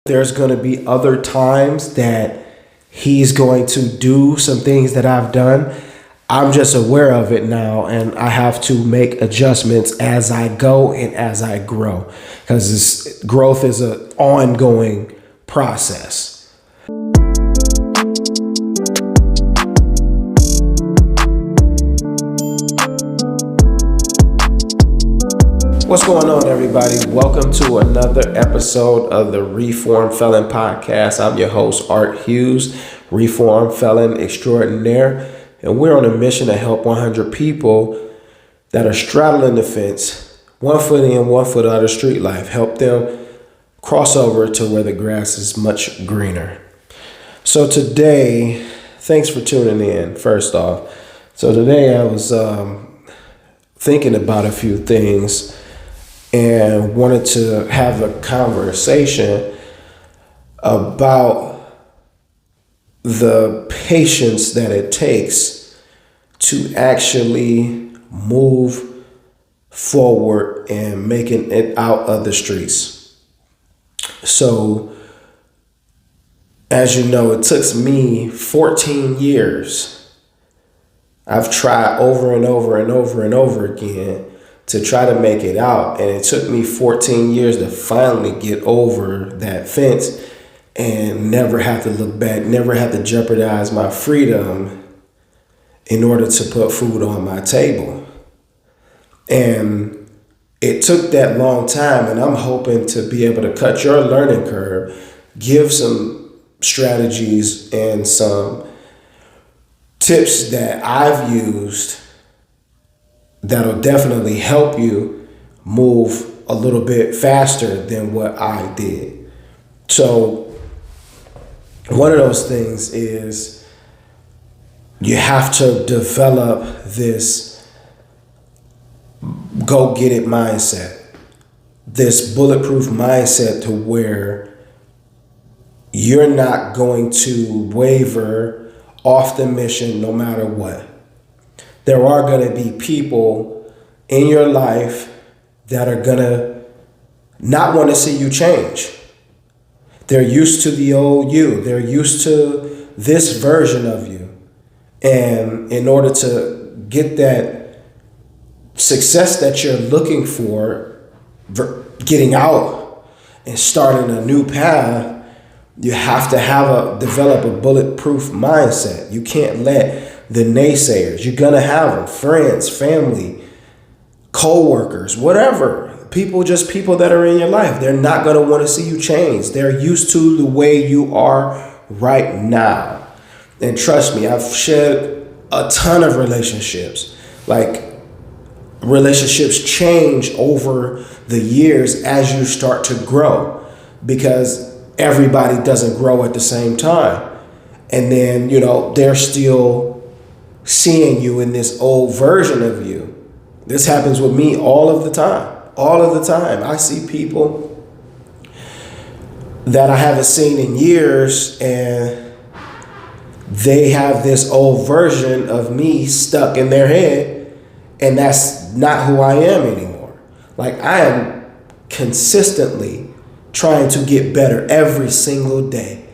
There's going to be other times that he's going to do some things that I've done. I'm just aware of it now, and I have to make adjustments as I go and as I grow, because this growth is an ongoing process. What's going on, everybody? Welcome to another episode of the Reform Felon podcast. I'm your host, Art Hughes, Reform Felon extraordinaire, and we're on a mission to help 100 people that are straddling the fence, 1 foot in, 1 foot out of street life, help them cross over to where the grass is much greener. So today, thanks for tuning in, first off. So today I was thinking about a few things and wanted to have a conversation about the patience that it takes to actually move forward and making it out of the streets. So, as you know, it took me 14 years. I've tried over and over and over and over again to try to make it out. And it took me 14 years to finally get over that fence and never have to look back, never have to jeopardize my freedom in order to put food on my table. And it took that long time, and I'm hoping to be able to cut your learning curve, give some strategies and some tips that I've used that'll definitely help you move a little bit faster than what I did. So one of those things is you have to develop this go get it mindset, this bulletproof mindset to where you're not going to waver off the mission no matter what. There are going to be people in your life that are going to not want to see you change. They're used to the old you. They're used to this version of you. And in order to get that success that you're looking for, getting out and starting a new path, you have to develop a bulletproof mindset. You can't let the naysayers, you're gonna have them, friends, family, co-workers, whatever, people that are in your life. They're not gonna want to see you change. They're used to the way you are right now. And trust me, I've shed a ton of relationships. Like, relationships change over the years as you start to grow, because everybody doesn't grow at the same time. And then, they're still seeing you in this old version of you. This happens with me all of the time. I see people that I haven't seen in years, and they have this old version of me stuck in their head, and that's not who I am anymore. Like, I am consistently trying to get better every single day,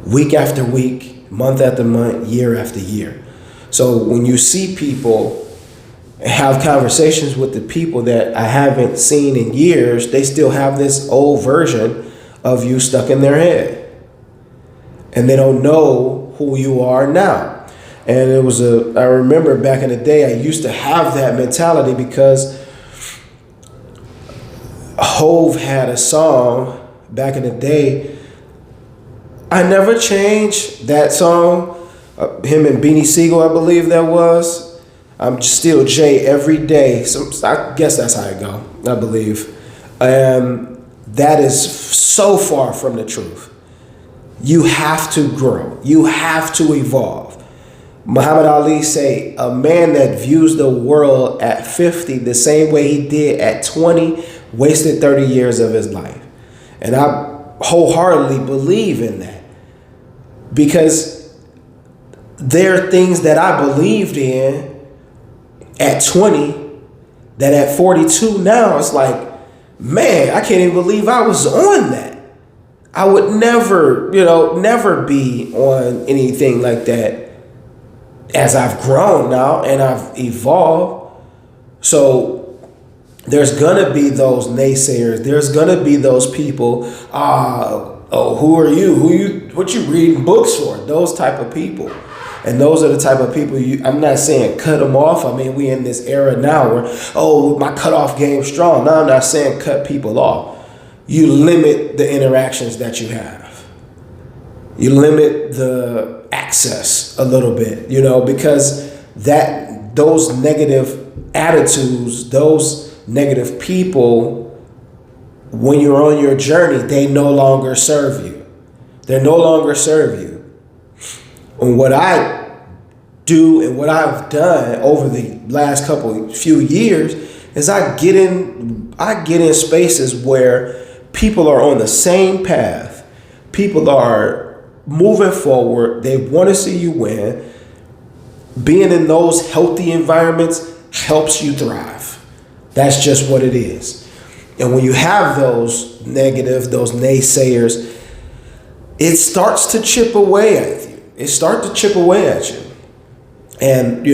week after week, month after month, year after year. So when you see people have conversations with the people that I haven't seen in years, they still have this old version of you stuck in their head. And they don't know who you are now. And I remember back in the day, I used to have that mentality because Hove had a song back in the day. I Never Changed, that song. Him and Beanie Siegel, I believe that was. I'm still Jay every day. So I guess that's how it go, I believe. That is so far from the truth. You have to grow. You have to evolve. Muhammad Ali say, a man that views the world at 50 the same way he did at 20 wasted 30 years of his life. And I wholeheartedly believe in that, because there are things that I believed in at 20 that at 42 now, it's like, man, I can't even believe I was on that. I would never, never be on anything like that as I've grown now and I've evolved. So there's gonna be those naysayers. There's gonna be those people. Oh, who are you? What you reading books for? Those type of people. And those are the type of people I'm not saying cut them off. I mean, we in this era now where, my cutoff game's strong. No, I'm not saying cut people off. You limit the interactions that you have. You limit the access a little bit, because those negative attitudes, those negative people, when you're on your journey, they no longer serve you. They no longer serve you. And what I do and what I've done over the last few years is I get in spaces where people are on the same path. People are moving forward. They want to see you win. Being in those healthy environments helps you thrive. That's just what it is. And when you have those naysayers, it starts to chip away at you. It starts to chip away at you. And,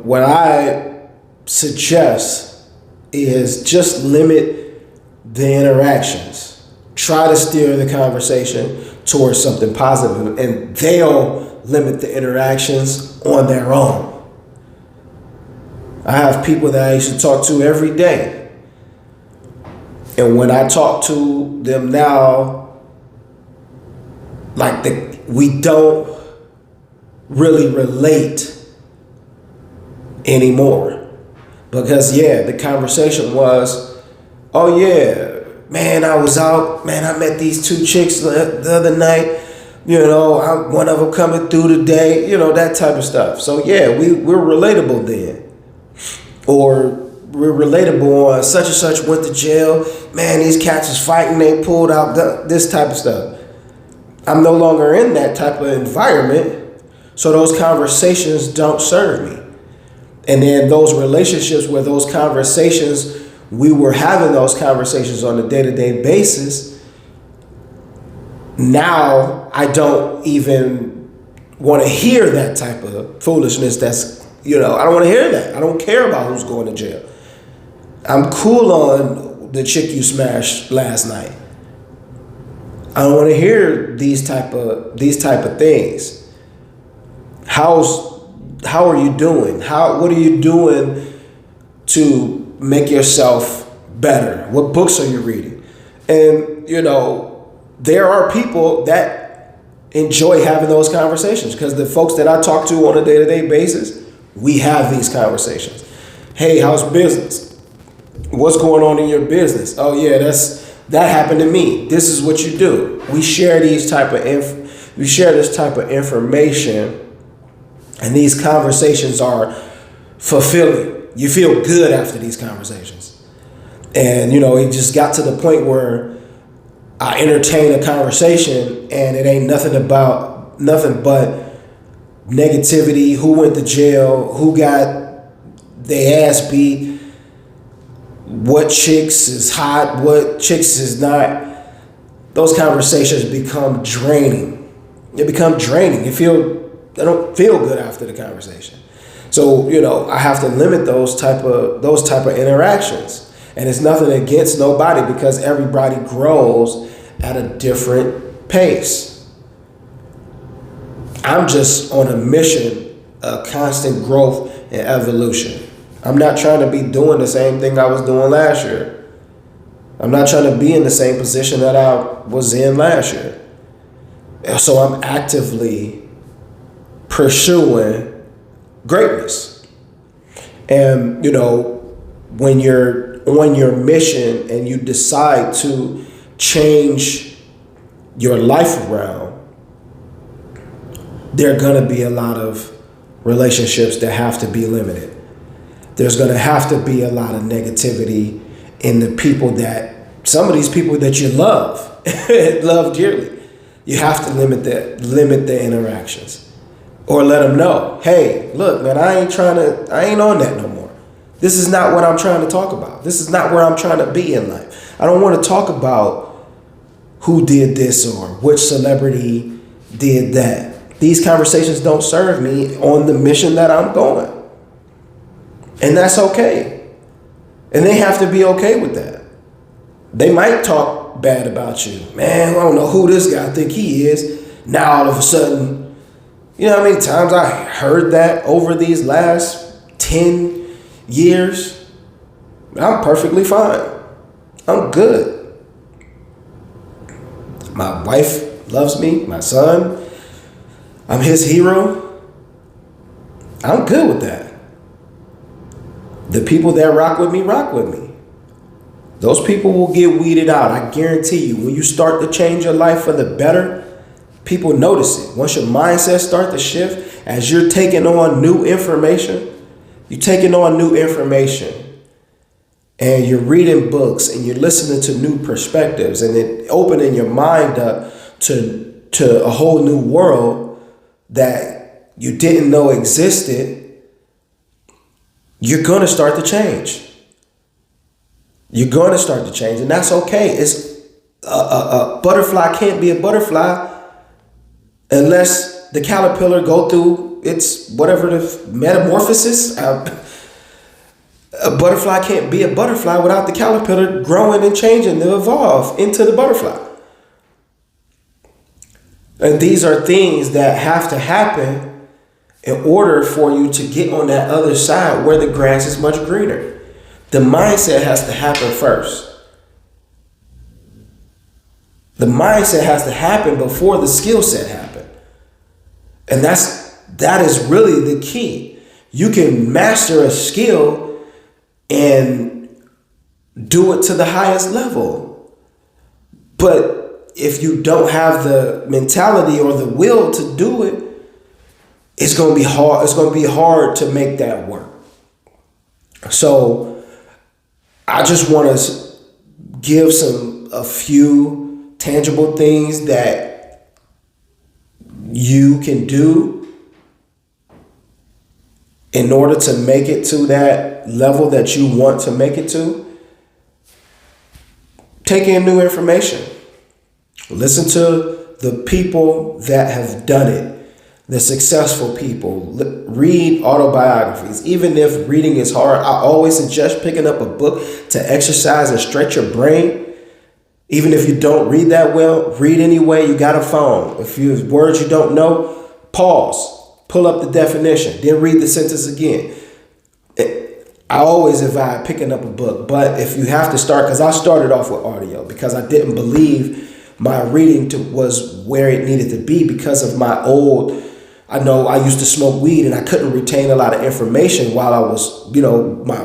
what I suggest is just limit the interactions. Try to steer the conversation towards something positive, and they'll limit the interactions on their own. I have people that I used to talk to every day. And when I talk to them now, we don't really relate anymore. Because the conversation was, oh yeah, man, I was out, man, I met these two chicks the other night, one of them coming through today, that type of stuff. So we're relatable then. Or we're relatable on such and such went to jail, man, these cats is fighting, they pulled out this type of stuff. I'm no longer in that type of environment, so those conversations don't serve me. And then those relationships where we were having those conversations on a day-to-day basis, now I don't even want to hear that type of foolishness. I don't want to hear that. I don't care about who's going to jail. I'm cool on the chick you smashed last night. I don't want to hear these type of things. How are you doing? What are you doing to make yourself better? What books are you reading? And there are people that enjoy having those conversations, because the folks that I talk to on a day-to-day basis, we have these conversations. Hey, how's business? What's going on in your business? Oh yeah, that happened to me. This is what you do. We share this type of information, and these conversations are fulfilling. You feel good after these conversations. And it just got to the point where I entertain a conversation and it ain't nothing but negativity, who went to jail, who got their ass beat, what chicks is hot, what chicks is not. Those conversations become draining. They become draining. I don't feel good after the conversation. So, I have to limit those type of interactions. And it's nothing against nobody, because everybody grows at a different pace. I'm just on a mission of constant growth and evolution. I'm not trying to be doing the same thing I was doing last year. I'm not trying to be in the same position that I was in last year. So I'm actively pursuing greatness. And, when you're on your mission and you decide to change your life around, there are going to be a lot of relationships that have to be limited. There's going to have to be a lot of negativity in some of these people that you love, love dearly. You have to limit the interactions, or let them know, hey, look, man, I ain't on that no more. This is not what I'm trying to talk about. This is not where I'm trying to be in life. I don't want to talk about who did this or which celebrity did that. These conversations don't serve me on the mission that I'm going. And that's okay. And they have to be okay with that. They might talk bad about you. Man, I don't know who this guy think he is. Now all of a sudden, you know how many times I heard that over these last 10 years? I'm perfectly fine. I'm good. My wife loves me. My son, I'm his hero. I'm good with that. The people that rock with me. Those people will get weeded out. I guarantee you, when you start to change your life for the better, people notice it. Once your mindset starts to shift, as you're taking on new information, and you're reading books and you're listening to new perspectives and it opening your mind up to a whole new world that you didn't know existed, you're going to start to change. And that's okay. It's a butterfly can't be a butterfly unless the caterpillar go through its whatever the metamorphosis. A butterfly can't be a butterfly without the caterpillar growing and changing to evolve into the butterfly. And these are things that have to happen in order for you to get on that other side where the grass is much greener. The mindset has to happen first. The mindset has to happen before the skill set happen. And that is really the key. You can master a skill and do it to the highest level. But if you don't have the mentality or the will to do it, it's going to be hard. It's going to be hard to make that work. So I just want to give a few tangible things that you can do in order to make it to that level that you want to make it to. Take in new information. Listen to the people that have done it, the successful people. Read autobiographies. Even if reading is hard, I always suggest picking up a book to exercise and stretch your brain. Even if you don't read that well, read anyway. You got a phone. If you have words you don't know, pause. Pull up the definition, then read the sentence again. I always advise picking up a book, but if you have to start, because I started off with audio because I didn't believe my reading was where it needed to be because of my old, I know I used to smoke weed and I couldn't retain a lot of information while I was,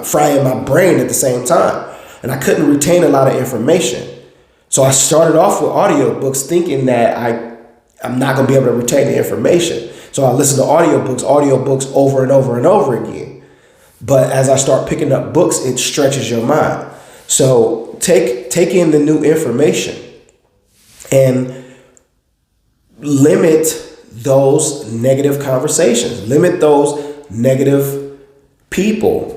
frying my brain at the same time. And I couldn't retain a lot of information. So I started off with audiobooks thinking that I'm not going to be able to retain the information. So I listen to audiobooks over and over and over again. But as I start picking up books, it stretches your mind. So take in the new information and limit those negative conversations. Limit those negative people.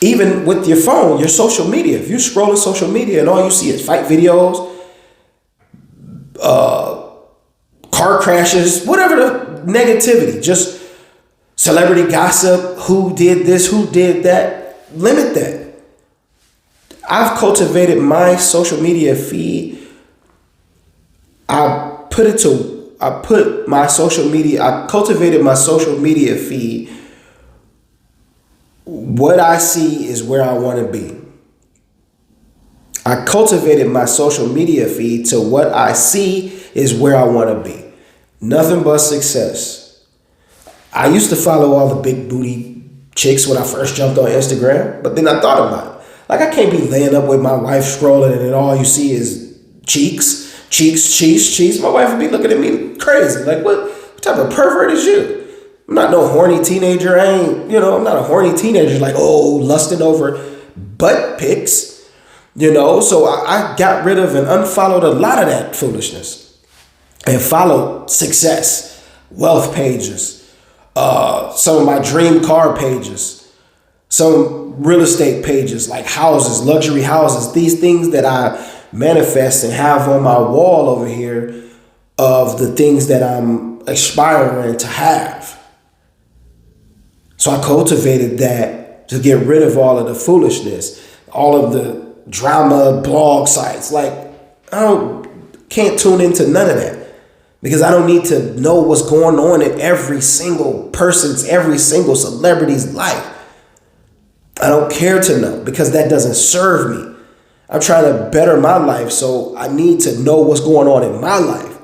Even with your phone, your social media. If you're scrolling social media and all you see is fight videos, car crashes, whatever the negativity, just celebrity gossip, who did this, who did that, limit that. I've cultivated my social media feed. I cultivated my social media feed. What I see is where I want to be. I cultivated my social media feed to what I see is where I want to be. Nothing but success. I used to follow all the big booty chicks when I first jumped on Instagram, but then I thought about it. Like, I can't be laying up with my wife scrolling and then all you see is cheeks. My wife would be looking at me crazy. Like, what type of pervert is you? I'm not no horny teenager. I'm not a horny teenager like, lusting over butt pics, So I got rid of and unfollowed a lot of that foolishness and followed success, wealth pages, some of my dream car pages, some real estate pages like houses, luxury houses, these things that I manifest and have on my wall over here of the things that I'm aspiring to have. So I cultivated that to get rid of all of the foolishness, all of the drama blog sites. Like, can't tune into none of that, because I don't need to know what's going on in every single person's, every single celebrity's life. I don't care to know, because that doesn't serve me. I'm trying to better my life, so I need to know what's going on in my life.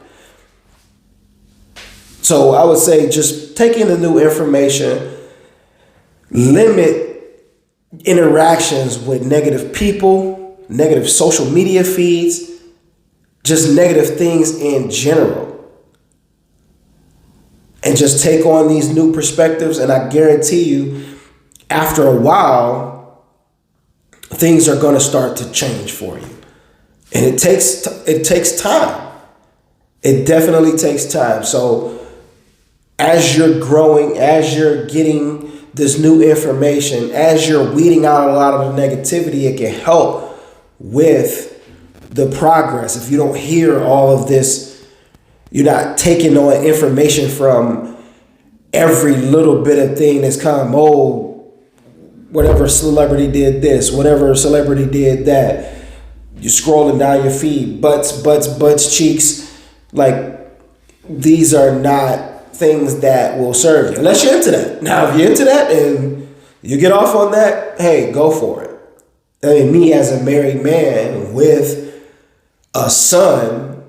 So I would say just take in the new information, limit interactions with negative people, negative social media feeds, just negative things in general. And just take on these new perspectives, and I guarantee you, after a while, things are going to start to change for you. And it takes time. It definitely takes time. So as you're growing, as you're getting this new information, as you're weeding out a lot of the negativity, it can help with the progress. If you don't hear all of this, you're not taking on information from every little bit of thing that's come, whatever celebrity did this, whatever celebrity did that. You're scrolling down your feed, butts, cheeks. Like, these are not things that will serve you, unless you're into that. Now, if you're into that and you get off on that, hey, go for it. I mean, me as a married man with a son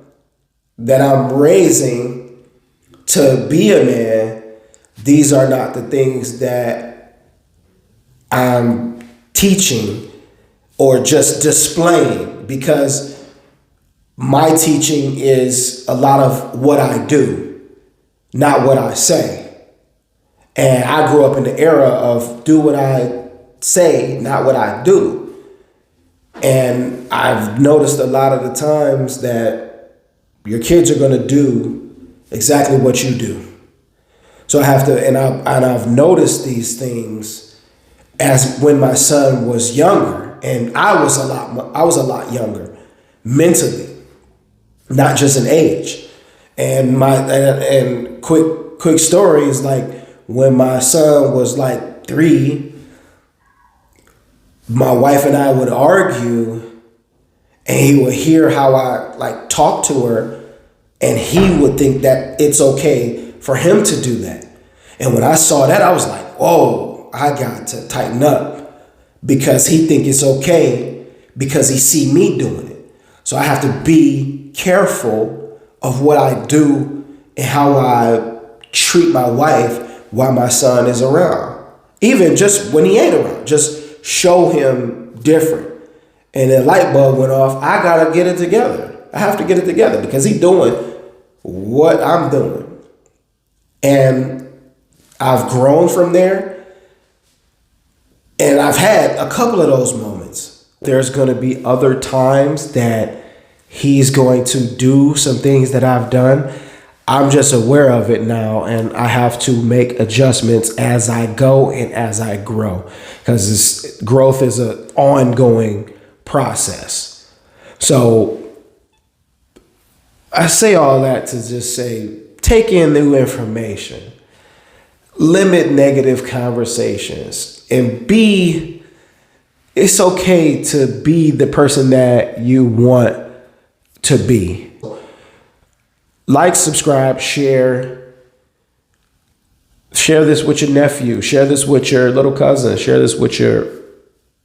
that I'm raising to be a man, these are not the things that I'm teaching or just displaying, because my teaching is a lot of what I do, not what I say. And I grew up in the era of do what I say, not what I do. And I've noticed a lot of the times that your kids are going to do exactly what you do. So I have to, and I've noticed these things as when my son was younger, and I was a lot younger mentally, not just in age. And quick story is like when my son was like 3, my wife and I would argue, and he would hear how I like talk to her, and he would think that it's okay for him to do that. And when I saw that, I was like, whoa, I got to tighten up, because he think it's okay because he see me doing it. So I have to be careful of what I do and how I treat my wife while my son is around. Even just when he ain't around, just show him different. And the light bulb went off. I gotta get it together. I have to get it together because he's doing what I'm doing. And I've grown from there. And I've had a couple of those moments. There's gonna be other times that he's going to do some things that I've done. I'm just aware of it now, and I have to make adjustments as I go and as I grow, because growth is an ongoing process. So I say all that to just say, take in new information, limit negative conversations, and it's okay to be the person that you want to be. Like, subscribe, share this with your nephew, share this with your little cousin, share this with your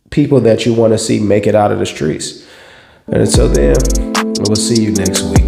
people that you want to see make it out of the streets. And until then, we'll see you next week.